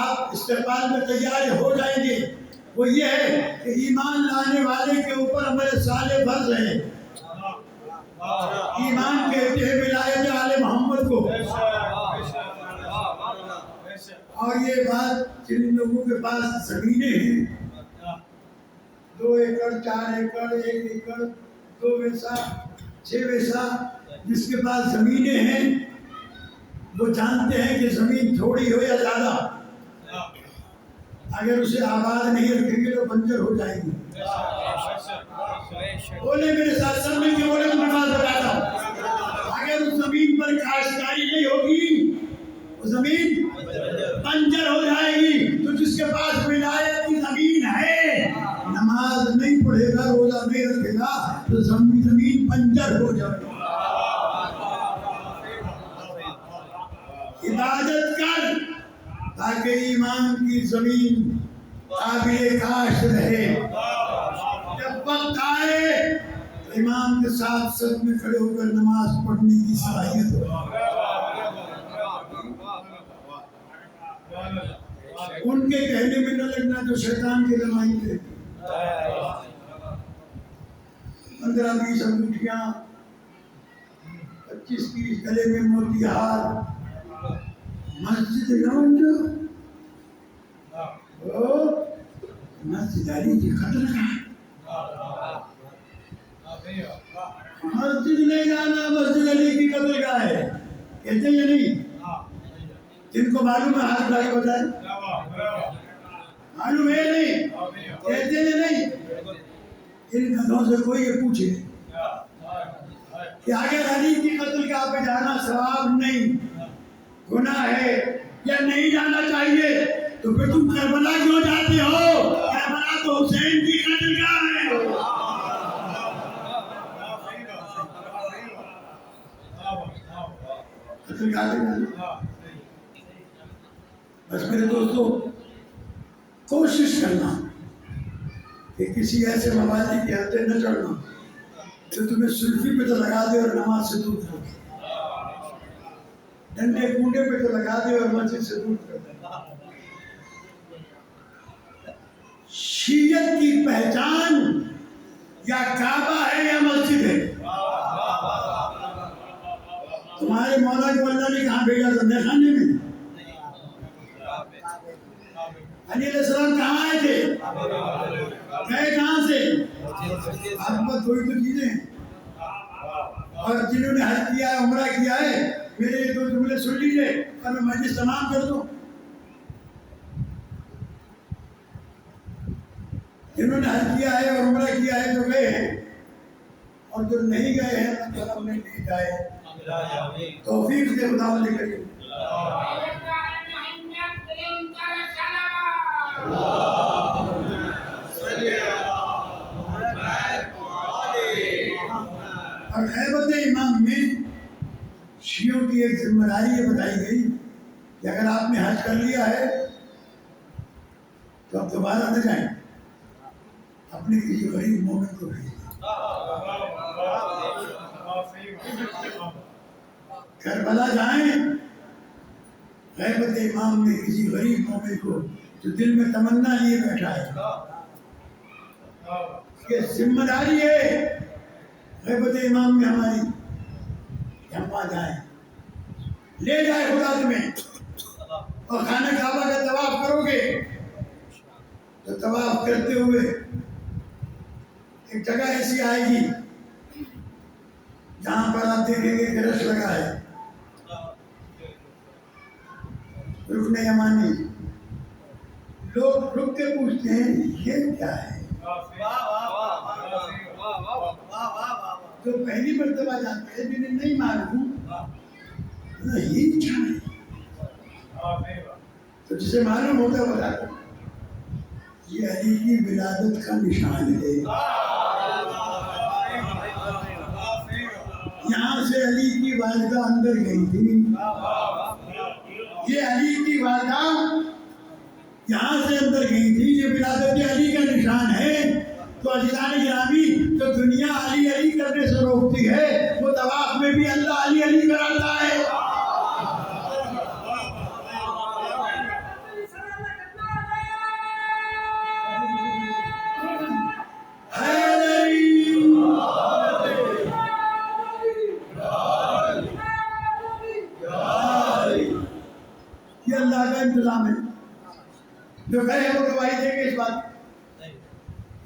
آپ استقبال میں تیار ہو جائیں گے وہ یہ ہے کہ ایمان لانے والے کے اوپر عمل صالح فرض ہے. ایمان کہتے ہیں ولایت آل محمد کو. اور یہ بات جن لوگوں کے پاس زمینیں ہیں 2 ایکڑ 4 ایکڑ 1 ایکڑ 2 ویسا 6 ویسا جس کے پاس زمینیں ہیں وہ جانتے ہیں کہ زمین تھوڑی ہو یا زیادہ اگر اسے آباد نہیں رکھیں گے تو بنجر ہو جائیں گے. بولے میرے ساتھ سب مل کے بولے تو میں بات بتاتا ہوں. اگر اس زمین پر کاشتکاری نہیں ہوگی وہ زمین بنجر ہو جائے گی. تو جس کے پاس ولایت کی زمین ہے نماز نہیں پڑھے گا روزہ نہیں رکھے گا تو زمین بنجر ہو جائے گی. عبادت کر تاکہ ایمان کی زمین قابل کاشت رہے. جب وقت آئے تو امام کے ساتھ صف میں کھڑے ہو کر نماز پڑھنے کی صلاحیت ہو. ان کے کہنے میں نہ لگنا جو شیطان کے نمائندے 15-20 انگوٹھیاں 25-30 گلے میں موتی ہار مسجد لونجو مسجد علی کی قتل کا مسجد نہیں جانا مسجد علی کی قتل کا ہے کہتے ہیں نہیں. جن کو معلوم ہے ہاتھ اٹھا کے بتائیں. معلوم ہے نہیں کہتے ہیں نہیں. ان گدھوں سے کوئی یہ پوچھے کہ اگر علی کی قتل کا پہ جانا ثواب نہیں گناہ ہے یا نہیں جانا چاہیے تو پھر تم کربلا کیوں جاتے ہو؟ کربلا تو حسین کی قتل کا ہے. قتل کا ہے. بس میرے دوستو کوشش کرنا کہ کسی ایسے موادی کے ہاتھے نہ چڑھنا جو تمہیں سلفی پہ تو لگا دے اور نماز سے دور کر دے. ڈنڈے کنڈے پہ تو لگا دے اور مسجد سے دور کر دے. شیعت کی پہچان یا کعبہ ہے یا مسجد ہے. تمہارے مولا کو اللہ نے کہاں بھیجا تھا؟ میخانے میں. علی علیہ السلام کہاں آئے تھے؟ گئے کہاں سے؟ آپ بات کوئی تو چیزیں ہیں. اور جنہوں نے حج کیا ہے عمرہ کیا ہے میرے یہ دو جملے سن لیجیے اور میں مجلس تمام کر دوں. جنہوں نے حج کیا ہے اور عمرہ کیا ہے جو گئے ہیں اور جو نہیں گئے ہیں اللہ انہیں لے جائے. توفیق دے خدا لے کر اور غیبت امام میں شیعوں کی ایک ذمہ داری یہ بتائی گئی کہ اگر آپ نے حج کر لیا ہے تو آپ دوبارہ نہ جائیں اپنے کسی غریب مومن کو بھیجیں. کربلا جائیں غیبت امام میں کسی غریب مومن کو جو دل میں تمنا لیے بیٹھا ہے کہ ذمہ داری ہے غیبت امام میں ہماری کہ ہم وہاں جائیں لے جائے خدا تمہیں. اور خانہ کعبہ کا طواف کرو گے تو طواف کرتے ہوئے ایک جگہ ایسی آئے گی جہاں پر آپ دیکھیں گے کہ رش لگا ہے رکن یمانی. لوگ رک کے پوچھتے ہیں یہ کیا ہے؟ جو پہلی مرتبہ جاتے ہیں جنہیں نہیں معلوم یہ کیا ہے تو جسے معلوم ہوتا ہے بتاتا یہ علی کی ولادت کا نشان ہے. یہاں سے علی کی والدہ اندر گئی تھی. یہ علی کی والدہ یہاں سے اندر گئی تھی. یہ ولادت علی کا نشان ہے. تو عزیزان گرامی جو دنیا علی علی کرنے سے روکتی ہے وہ طواف میں بھی اللہ علی علی کراتا ہے.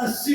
80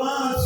5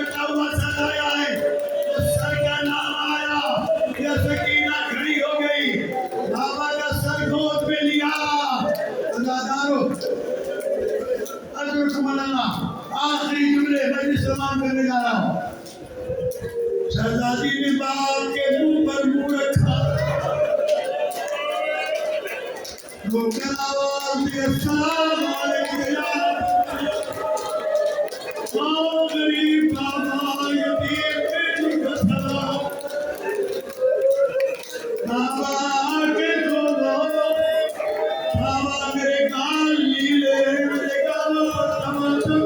کٹا ہوا سر آیا ہے تو سر کا نام آیا، یہ سکینہ کھڑی ہو گئی، بابا کا سر گود میں لیا۔ عزادارو حضرت مولانا آخری جملے مجلس تمام کرنے جا رہا ہوں۔ شہزادی نے باپ کے منہ پر منہ رکھا، وہ کیا آواز دی السلام علیکم یا آؤ غریب بابا یتیم بیٹی کا سلام، بابا آگے کو لو، بابا میرے گال نیلے میرے گالوں پر تماشا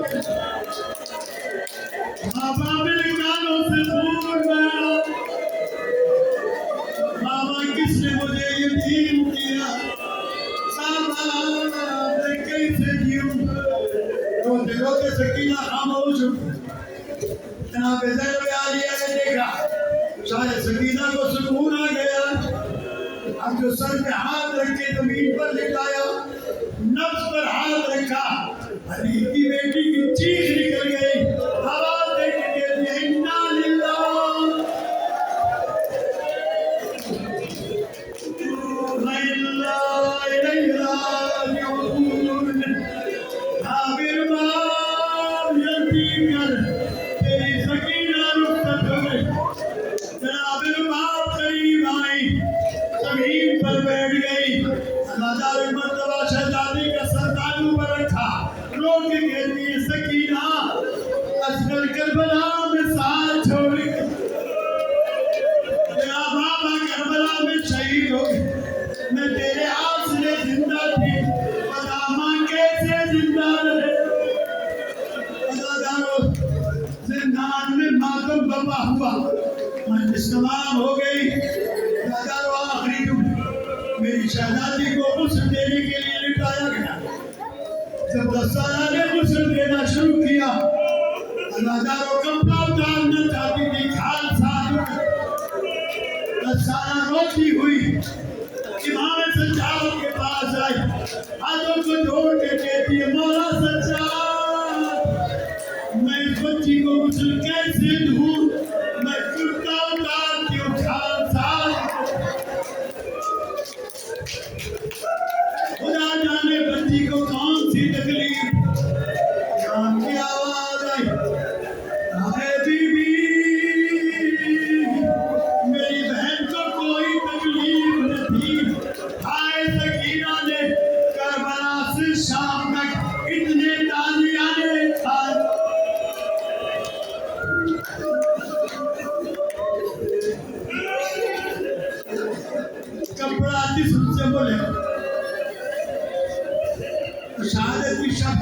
بابا میرے گالوں سے دور گیا، بابا کس نے مجھے یتیم کیا، بابا میں کیسے جیوں؟ روتے روتے سکینہ خاموش ہو گئی۔ جناب زینب عالیہ نے دیکھا شاید سکینہ کو سکون آ گیا، اب جو سر پہ ہاتھ رکھ کے زمین پر لٹایا، نفس پر ہاتھ رکھا، علی کی بیٹی کی چیخ نکل گئی، آواز دے کے کہتی ہے انا للہ و انا الیہ راجعون۔ عابر باب جلدی کر، تیری سکینہ رخصت ہو گئی۔ جناب باب قریب آئی، زمین پر بیٹھ گئی، عزادار مرتبہ شہزادی کا سر تانوں پر رکھا، رو کے کہتی ہے سکینہ اصغر کربلا میں ساتھ چھوڑ کے تیرا بابا کربلا میں شہید ہو گئے، میں تیرے حوصلے زندہ تھی، بتا ماں کیسے زندہ رہے۔ عزادارو زندان میں ماتم برپا ہوا، مجلس تمام ہو گئی۔ عزادارو آخری جملے، میری شہزادی کو غسل دینے کے لیے لٹایا گیا، جب 10 سالہ نے غسل دینا شروع کیا، عزادارو کپڑا اتارنا چاہتی تھی، کھال ساتھ ہو گئی، 10 سالہ روتی ہوئی امام سجاد کے پاس آئی، ہاتھوں کو جوڑ کے کہتی ہے مولا سجاد میں اس بچی کو غسل کیسے دوں، میں کرتا اتارتی ہوں کھال ساتھ، خدا جانے بچی کو کون سی تکلیف۔ جان کی آواز آئی، اے بی بی میری بہن کو کوئی تکلیف نہ تھی، آئے سکینہ نے کربلا سے شام تک اتنے تازیانے کھائے۔ کپڑا جسم سے بولے، شہادت کی شب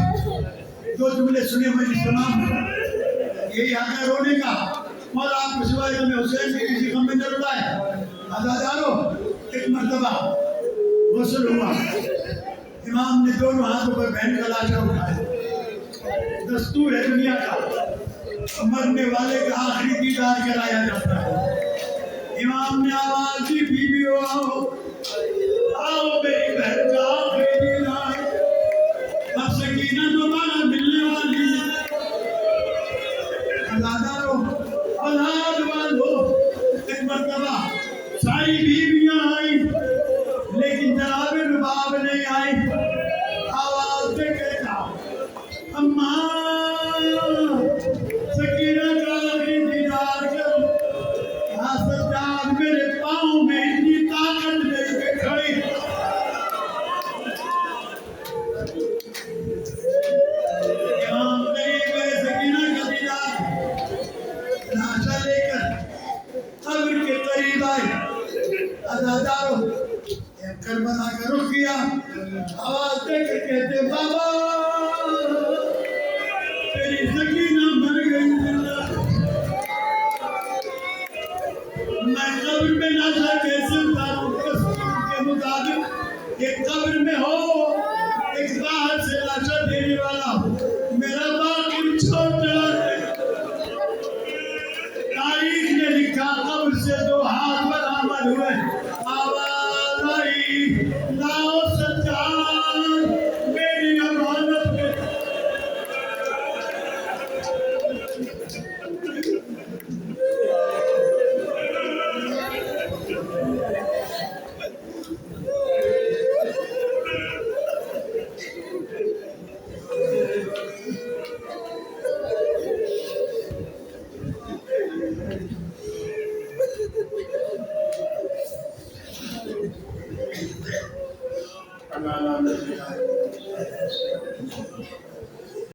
دو جملے سنے مجلس تمام، یہی حق ہے رونے کا، مولا آپ کو سوائے غم حسین کے کسی غم میں نہ رلائے۔ عزادارو ایک مرتبہ غسل ہوا، امام نے دونوں ہاتھوں پر بہن کا لاشا اٹھایا، دستور ہے دنیا کا، مرنے والے کا آخری دیدار کرایا جاتا ہے۔ امام نے آواز دی بیویو آؤ، آؤ میری بہن کا آخری دیدار، اب سکینہ دوبارہ ملنے والی ہے۔ عزادارو اولاد والو ایک مرتبہ ساری بیویاں آئیں، لیکن جناب رباب نہیں آئی، آواز دے کے کہا اماں سکینہ کا آخری دیدار کرو۔ ہاں سجاد میرے پاؤں میں اتنی طاقت نہیں کہ کھڑی، امام قریب ہے سکینہ کا دیدار، لاشا لے کر قبر کے قریب آئے۔ عزادارو کربلا کا رخ کیا، آواز دے کے کہتے بابا تیری سکینہ مر گئی، میں قبر میں لاشا کیسے اتاروں؟ دستور کے مطابق ایک قبر میں ہو، ایک باہر سے لاشا دینے والا، میرا باقی چھوٹا ہے۔ تاریخ نے لکھا قبر سے 2 ہاتھ برآمد ہوئے، آواز آئی لاؤ سجاد اللہ